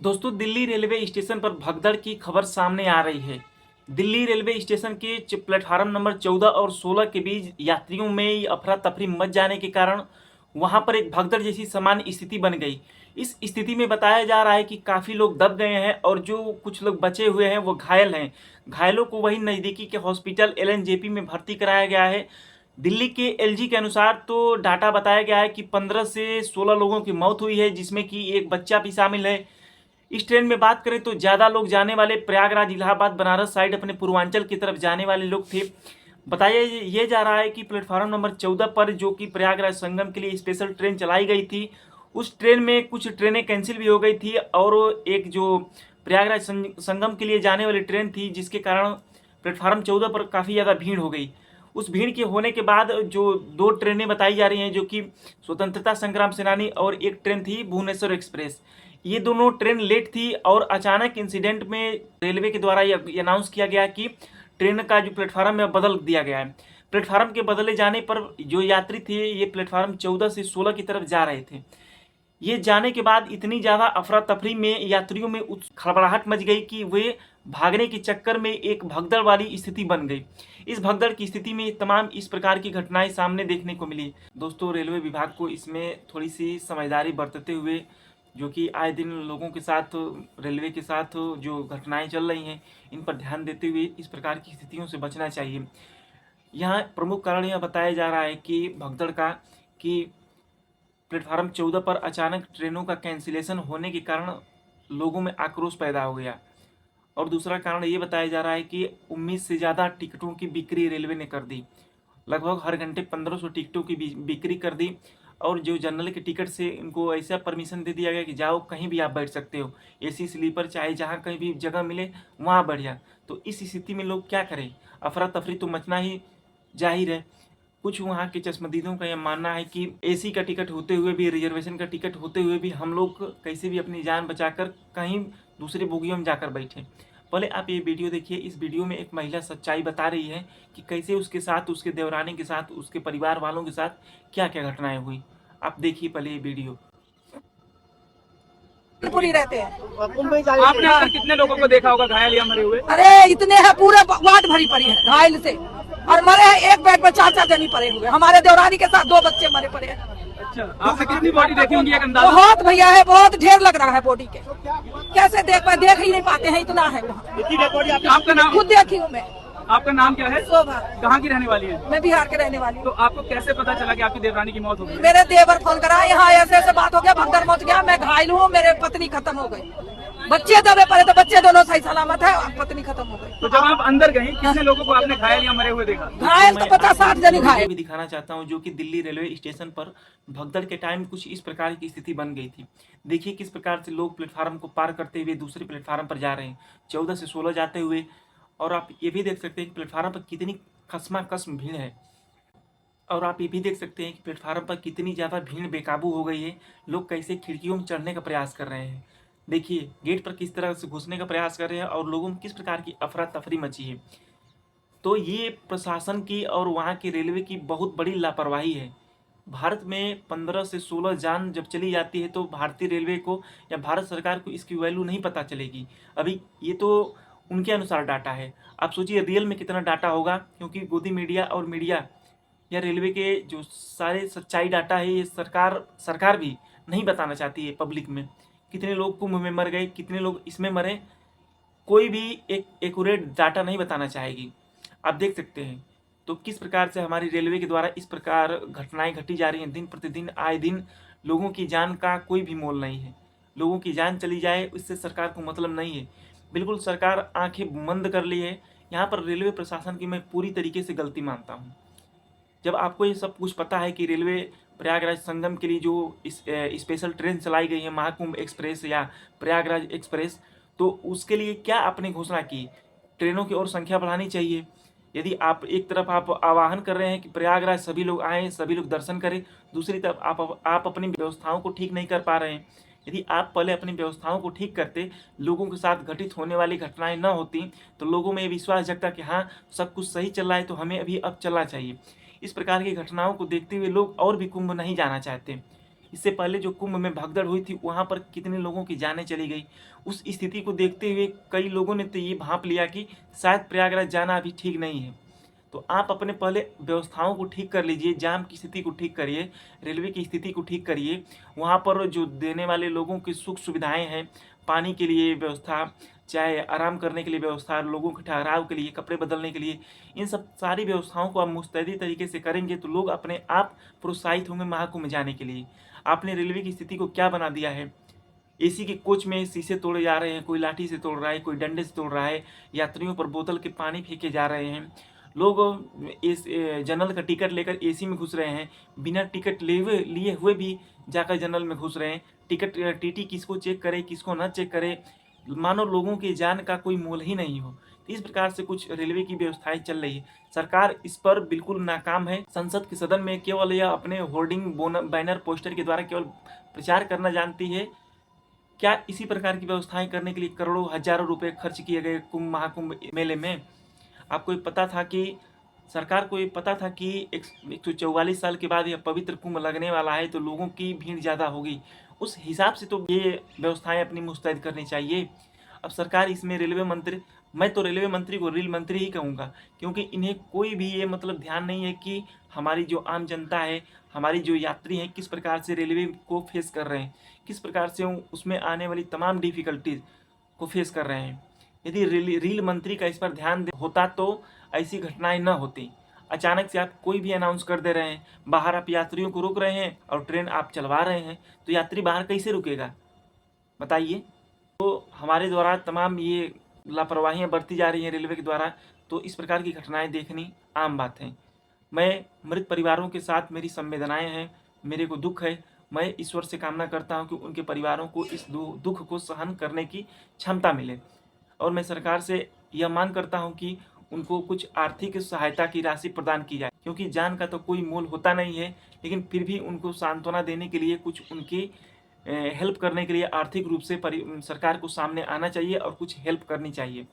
दोस्तों, Delhi railway station पर भगदड़ की खबर सामने आ रही है। दिल्ली रेलवे स्टेशन के प्लेटफार्म नंबर 14 और 16 के बीच यात्रियों में अफरा तफरी मच जाने के कारण वहां पर एक भगदड़ जैसी सामान्य स्थिति बन गई। इस स्थिति में बताया जा रहा है कि काफ़ी लोग दब गए हैं और जो कुछ लोग बचे हुए हैं वो घायल हैं। घायलों को वही नज़दीकी के हॉस्पिटल एलएनजेपी में भर्ती कराया गया है। दिल्ली के एलजी के अनुसार तो डाटा बताया गया है कि 15 से 16 लोगों की मौत हुई है, जिसमें कि एक बच्चा भी शामिल है। इस ट्रेन में बात करें तो ज़्यादा लोग जाने वाले प्रयागराज, इलाहाबाद, बनारस साइड अपने पूर्वांचल की तरफ जाने वाले लोग थे। बताया ये जा रहा है कि प्लेटफार्म नंबर 14 पर, जो कि प्रयागराज संगम के लिए स्पेशल ट्रेन चलाई गई थी, उस ट्रेन में कुछ ट्रेनें कैंसिल भी हो गई थी और एक जो प्रयागराज संगम के लिए जाने वाली ट्रेन थी, जिसके कारण प्लेटफार्म 14 पर काफ़ी ज़्यादा भीड़ हो गई। उस भीड़ के होने के बाद जो दो ट्रेनें बताई जा रही हैं, जो कि स्वतंत्रता संग्राम सेनानी और एक ट्रेन थी भुवनेश्वर एक्सप्रेस, ये दोनों ट्रेन लेट थी और अचानक इंसिडेंट में रेलवे के द्वारा ये अनाउंस किया गया कि ट्रेन का जो प्लेटफार्म है बदल दिया गया है। प्लेटफार्म के बदले जाने पर जो यात्री थे ये प्लेटफार्म 14 से 16 की तरफ जा रहे थे। ये जाने के बाद इतनी ज़्यादा अफरा तफरी में यात्रियों में खड़बड़ाहट मच गई कि वे भागने के चक्कर में एक भगदड़ वाली स्थिति बन गई। इस भगदड़ की स्थिति में तमाम इस प्रकार की घटनाएं सामने देखने को मिली। दोस्तों, रेलवे विभाग को इसमें थोड़ी सी समझदारी बरतते हुए, जो कि आए दिन लोगों के साथ, रेलवे के साथ जो घटनाएं चल रही हैं, इन पर ध्यान देते हुए इस प्रकार की स्थितियों से बचना चाहिए। यहाँ प्रमुख कारण यह बताया जा रहा है कि भगदड़ का, कि प्लेटफार्म 14 पर अचानक ट्रेनों का कैंसिलेशन होने के कारण लोगों में आक्रोश पैदा हो गया। और दूसरा कारण ये बताया जा रहा है कि उम्मीद से ज़्यादा टिकटों की बिक्री रेलवे ने कर दी। लगभग हर घंटे 1500 टिकटों की बिक्री कर दी और जो जनरल के टिकट से इनको ऐसा परमिशन दे दिया गया कि जाओ कहीं भी आप बैठ सकते हो, एसी स्लीपर, चाहे जहाँ कहीं भी जगह मिले वहाँ बैठ जा। तो इस स्थिति में लोग क्या करें? अफरा तफरी तो मचना ही जाहिर है। कुछ वहाँ के चश्मदीदों का यह मानना है कि एसी का टिकट होते हुए भी, रिजर्वेशन का टिकट होते हुए भी हम लोग कैसे भी अपनी जान बचाकर कहीं दूसरे बोगियों में जाकर बैठे। पहले आप ये वीडियो देखिए। इस वीडियो में एक महिला सच्चाई बता रही है कि कैसे उसके साथ, उसके देवरानी के साथ, उसके परिवार वालों के साथ क्या क्या घटनाएं हुई। आप देखिए पहले ये वीडियो। पूरी रहते हैं। आपने अब तक कितने लोगों को देखा होगा घायल या मरे हुए? अरे इतने हैं, पूरे वार्ड भरी पड़ी है घायल से, और मरे हैं एक बेड पर 4-4 जनी पड़े हुए। हमारे देवरानी के साथ 2 बच्चे मरे पड़े हैं। अच्छा, आपने कितनी बॉडी देखी होंगी एक अंदाजा? बहुत भैया है, बहुत ढेर लग रहा है बॉडी के। कैसे देख ही नहीं पाते हैं, इतना है वहाँ। आपका नाम? खुद देखी हूँ मैं। आपका नाम क्या है? शोभा। कहाँ की रहने वाली है? मैं बिहार के रहने वाली हूँ। तो आपको कैसे पता चला कि आपकी देवरानी की मौत हो गई? मेरे देवर फोन करा, यहाँ ऐसे बात हो गया, भगदड़ मच गया, मैं घायल हूँ, मेरे पत्नी खत्म हो गई। बच्चे दबे पड़े तो बच्चे दोनों सही सलामत है, और पत्नी खत्म हो गई। तो जब आप अंदर गई, कितने लोगों को आपने घायल या मरे हुए देखा? घायल तो 50-60 जनी घायल भी दिखाना चाहता हूँ, जो कि दिल्ली रेलवे स्टेशन पर भगदड़ के टाइम कुछ इस प्रकार की स्थिति बन गई थी। देखिए किस प्रकार से लोग प्लेटफार्म को पार करते हुए दूसरे प्लेटफार्म पर जा रहे हैं, 14 से 16 जाते हुए। और आप ये भी देख सकते हैं कि प्लेटफार्म पर कितनी खसमाकस भीड़ है। और आप ये भी देख सकते हैं कि प्लेटफार्म पर कितनी ज़्यादा भीड़ बेकाबू हो गई है। लोग कैसे खिड़कियों में चढ़ने का प्रयास कर रहे हैं। देखिए गेट पर किस तरह से घुसने का प्रयास कर रहे हैं और लोगों में किस प्रकार की अफरा तफरी मची है। तो ये प्रशासन की और वहाँ के रेलवे की बहुत बड़ी लापरवाही है। भारत में 15 से 16 जान जब चली जाती है तो भारतीय रेलवे को या भारत सरकार को इसकी वैल्यू नहीं पता चलेगी। अभी ये तो उनके अनुसार डाटा है, आप सोचिए रियल में कितना डाटा होगा, क्योंकि गोदी मीडिया और मीडिया या रेलवे के जो सारे सच्चाई डाटा है ये सरकार भी नहीं बताना चाहती है पब्लिक में। कितने लोग कुंभ में मर गए, कितने लोग इसमें मरे, कोई भी एक एक्यूरेट डाटा नहीं बताना चाहेगी। आप देख सकते हैं तो किस प्रकार से हमारी रेलवे के द्वारा इस प्रकार घटनाएं घटी जा रही हैं। दिन प्रतिदिन, आए दिन लोगों की जान का कोई भी मोल नहीं है। लोगों की जान चली जाए उससे सरकार को मतलब नहीं है। बिल्कुल सरकार आंखें बंद कर ली है। यहाँ पर रेलवे प्रशासन की मैं पूरी तरीके से गलती मानता हूँ। जब आपको ये सब कुछ पता है कि रेलवे प्रयागराज संगम के लिए जो स्पेशल ट्रेन चलाई गई है, महाकुंभ एक्सप्रेस या प्रयागराज एक्सप्रेस, तो उसके लिए क्या आपने घोषणा की? ट्रेनों की और संख्या बढ़ानी चाहिए। यदि आप एक तरफ आप आह्वान कर रहे हैं कि प्रयागराज सभी लोग आएँ, सभी लोग दर्शन करें, दूसरी तरफ आप अपनी व्यवस्थाओं को ठीक नहीं कर पा रहे हैं। यदि आप पहले अपनी व्यवस्थाओं को ठीक करते, लोगों के साथ घटित होने वाली घटनाएं न होती, तो लोगों में विश्वास जगता कि हाँ सब कुछ सही चल रहा है, तो हमें अभी अब चलना चाहिए। इस प्रकार की घटनाओं को देखते हुए लोग और भी कुंभ नहीं जाना चाहते। इससे पहले जो कुंभ में भगदड़ हुई थी वहाँ पर कितने लोगों की जानें चली गई। उस स्थिति को देखते हुए कई लोगों ने तो ये भांप लिया कि शायद प्रयागराज जाना अभी ठीक नहीं है। तो आप अपने पहले व्यवस्थाओं को ठीक कर लीजिए, जाम की स्थिति को ठीक करिए, रेलवे की स्थिति को ठीक करिए, वहाँ पर जो देने वाले लोगों की सुख सुविधाएं हैं, पानी के लिए व्यवस्था, चाहे आराम करने के लिए व्यवस्था, लोगों के ठहराव के लिए, कपड़े बदलने के लिए, इन सब सारी व्यवस्थाओं को आप मुस्तैदी तरीके से करेंगे तो लोग अपने आप प्रोत्साहित होंगे महाकुंभ जाने के लिए। आपने रेलवे की स्थिति को क्या बना दिया है, एसी के कोच में शीशे तोड़े जा रहे हैं, कोई लाठी से तोड़ रहा है, कोई डंडे से तोड़ रहा है, यात्रियों पर बोतल के पानी फेंके जा रहे हैं, लोग इस जनरल का टिकट लेकर एसी में घुस रहे हैं, बिना टिकट लिए हुए भी जाकर जनरल में घुस रहे हैं। टिकट टीटी किसको चेक करे किसको न चेक करे, मानो लोगों की जान का कोई मोल ही नहीं हो। इस प्रकार से कुछ रेलवे की व्यवस्थाएं चल रही है। सरकार इस पर बिल्कुल नाकाम है। संसद के सदन में केवल यह अपने होर्डिंग बैनर पोस्टर के द्वारा केवल प्रचार करना जानती है। क्या इसी प्रकार की व्यवस्थाएं करने के लिए करोड़ों हजारों रुपए खर्च किए गए कुंभ महाकुंभ मेले में? आपको पता था कि सरकार को ये पता था कि 144 साल के बाद यह पवित्र कुंभ लगने वाला है तो लोगों की भीड़ ज़्यादा होगी, उस हिसाब से तो ये व्यवस्थाएं अपनी मुस्तैद करनी चाहिए। अब सरकार इसमें रेलवे मंत्री, मैं तो रेलवे मंत्री को रेल मंत्री ही कहूँगा, क्योंकि इन्हें कोई भी ये मतलब ध्यान नहीं है कि हमारी जो आम जनता है, हमारी जो यात्री हैं, किस प्रकार से रेलवे को फेस कर रहे हैं, किस प्रकार से उसमें आने वाली तमाम डिफ़िकल्टीज को फेस कर रहे हैं। यदि रेल मंत्री का इस पर ध्यान होता तो ऐसी घटनाएं न होती। अचानक से आप कोई भी अनाउंस कर दे रहे हैं, बाहर आप यात्रियों को रोक रहे हैं और ट्रेन आप चलवा रहे हैं, तो यात्री बाहर कैसे रुकेगा बताइए। तो हमारे द्वारा तमाम ये लापरवाहियाँ बरती जा रही हैं रेलवे के द्वारा, तो इस प्रकार की घटनाएं देखनी आम बात है। मैं मृत परिवारों के साथ मेरी संवेदनाएं हैं, मेरे को दुख है। मैं ईश्वर से कामना करता हूं कि उनके परिवारों को इस दुख को सहन करने की क्षमता मिले, और मैं सरकार से यह मांग करता हूं कि उनको कुछ आर्थिक सहायता की राशि प्रदान की जाए, क्योंकि जान का तो कोई मोल होता नहीं है, लेकिन फिर भी उनको सांत्वना देने के लिए, कुछ उनकी हेल्प करने के लिए आर्थिक रूप से सरकार को सामने आना चाहिए और कुछ हेल्प करनी चाहिए।